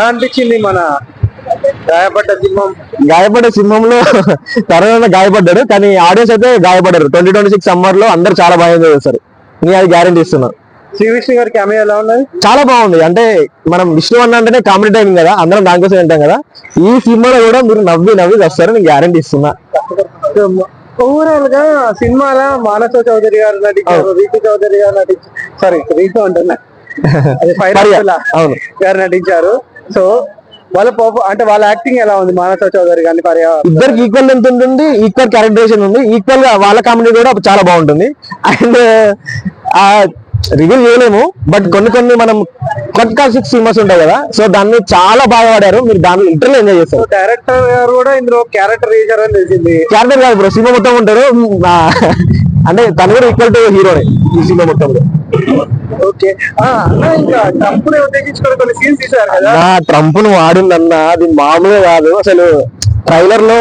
అనిపించింది మన గాయపడ్డ సింహంలో తరుణ గాయపడ్డాడు, కానీ ఆడియన్స్ అయితే గాయపడ్డారు. 2026 సమ్మర్ లో అందరు చాలా బాగా ఎంజాయ్ చేస్తారు, నేను అది గ్యారంటీ ఇస్తున్నా. శ్రీ విష్ణు గారి కెమెరా ఎలా ఉన్నది? చాలా బాగుంది. అంటే మనం విష్ణు అన్న అంటేనే కామెడీ టైమింగ్ కదా, అందరం దానికోసం వింటాం కదా. ఈ సినిమాలో కూడా మీరు నవ్వి వస్తారు, నేను గ్యారంటీ ఇస్తున్నా. ఓవరాల్ గా సినిమాలో మానస చౌదరి గారు నటించారు, రీతు చౌదరి గారు నటించారు, సారీ రీతు అంటున్నా గారు నటించారు. సో వాళ్ళ అంటే వాళ్ళ యాక్టింగ్ ఎలా ఉంది? మానస చౌదరి గారిని ఇద్దరికి ఈక్వల్ ఎంత ఉంటుంది, ఈక్వల్ క్యారెక్టరైజేషన్ ఉంది, ఈక్వల్ గా వాళ్ళ కామెడీ కూడా చాలా బాగుంటుంది. అండ్ రివీల్ చేయలేము, బట్ కొన్ని మనం క్లాసిక్ సినిమాస్ ఉంటాయి కదా, సో దాన్ని చాలా బాగా వాడారు. మీరు దాన్ని లిటరల్ ఎంజాయ్ చేస్తారు. డైరెక్టర్ గారు కూడా ఇందులో క్యారెక్టర్ చేశారు అని తెలిసింది. క్యారెక్టర్ కాదు బ్రో, సినిమా మొత్తం ఉంటారు. అంటే తను కూడా ఈక్వల్ టు హీరోనే ఈ సినిమా మొత్తంలో. ఓకే, ఇంకా ట్రంప్ ని ఉద్దేశించుకొని కొన్ని సీన్స్ తీశారు కదా. ట్రంప్ ను వాడిందన్న అది మామూలుగా కాదు అసలు. ట్రైలర్ లో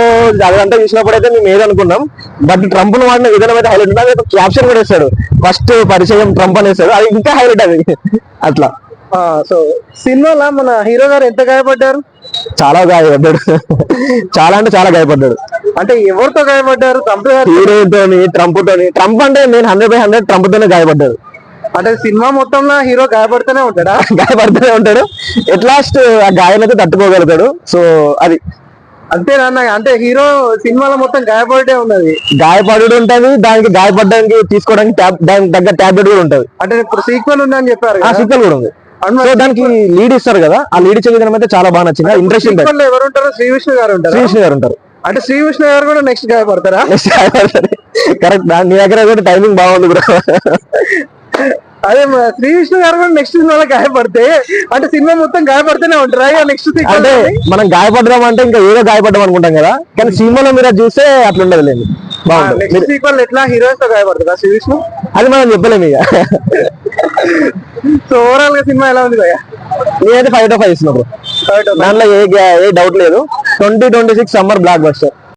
అదంతా చూసినప్పుడు అయితే మేము ఏదనుకున్నాం, బట్ ట్రంప్ ను వాడిన విధానం అయితే హైలైట్ ఉంటుంది. క్యాప్షన్ కూడా వేస్తాడు, ఫస్ట్ పరిచయం ట్రంప్ అనేస్తాడు, అది ఇంకా హైలైట్ అది అట్లా. సో సినిమాలో మన హీరో గారు ఎంత గాయపడ్డారు? చాలా గాయపడ్డాడు, చాలా అంటే చాలా గాయపడ్డాడు. అంటే ఎవరితో గాయపడ్డారు? హీరోతోని, ట్రంప్ తోని. ట్రంప్ అంటే నేను 100/100 ట్రంప్ తోనే గాయపడ్డాడు. అంటే సినిమా మొత్తంలో హీరో గాయపడుతూనే ఉంటాడా? గాయపడుతూనే ఉంటాడు, ఎట్ లాస్ట్ ఆ గాయం అయితే తట్టుకోగలుగుతాడు. సో అది అంతేనా? అంటే హీరో సినిమాలో మొత్తం గాయపడే ఉన్నది, గాయపడు ఉంటది, దానికి గాయపడడానికి తీసుకోవడానికి దానికి తగ్గ టాబ్లెట్ కూడా ఉంటది. అంటే ఇప్పుడు సీక్వెల్ ఉందని చెప్పారు, ఆ సీక్వెల్ కూడా ఉంది. సో దానికి లీడ్ ఇస్తారు కదా, ఆ లీడ్ ఇచ్చే విధానం అయితే చాలా బాగా నచ్చింది. ఇంట్రెస్టింగ్. ఎవరు ఉంటారు? శ్రీ విష్ణు గారు ఉంటారు. శ్రీ విష్ణు గారు ఉంటారు. అంటే శ్రీ విష్ణు గారు కూడా నెక్స్ట్ గాయపడతారా? నెక్స్ట్ గాయపడతారు. కరెక్ట్, నీ దగ్గర కూడా టైమింగ్ బాగుంది బ్రో. అదే శ్రీ విష్ణు గారు కూడా నెక్స్ట్ సినిమాలో గాయపడితే అంటే సినిమా మొత్తం గాయపడితేనే ఉంటారా? నెక్స్ట్ అంటే మనం గాయపడదాం అంటే ఇంకా ఏదో గాయపడ్డాం అనుకుంటాం కదా, కానీ సినిమాలో మీరు అది చూస్తే అట్లా ఉండదు లేదు. నెక్స్ట్ సీక్వెల్ ఎట్లా హీరోయిన్స్ తో గాయపడతారా శ్రీ విష్ణు? అది మనం చెప్పలేము ఇక. సో ఓవరాల్ గా సినిమా ఎలా ఉంది భయ్యా? నేనైతే 5/5 ఇస్తున్నా బ్రో. దాంట్లో ఏ డౌట్ లేదు. 2026 సమ్మర్ బ్లాక్ బస్టర్.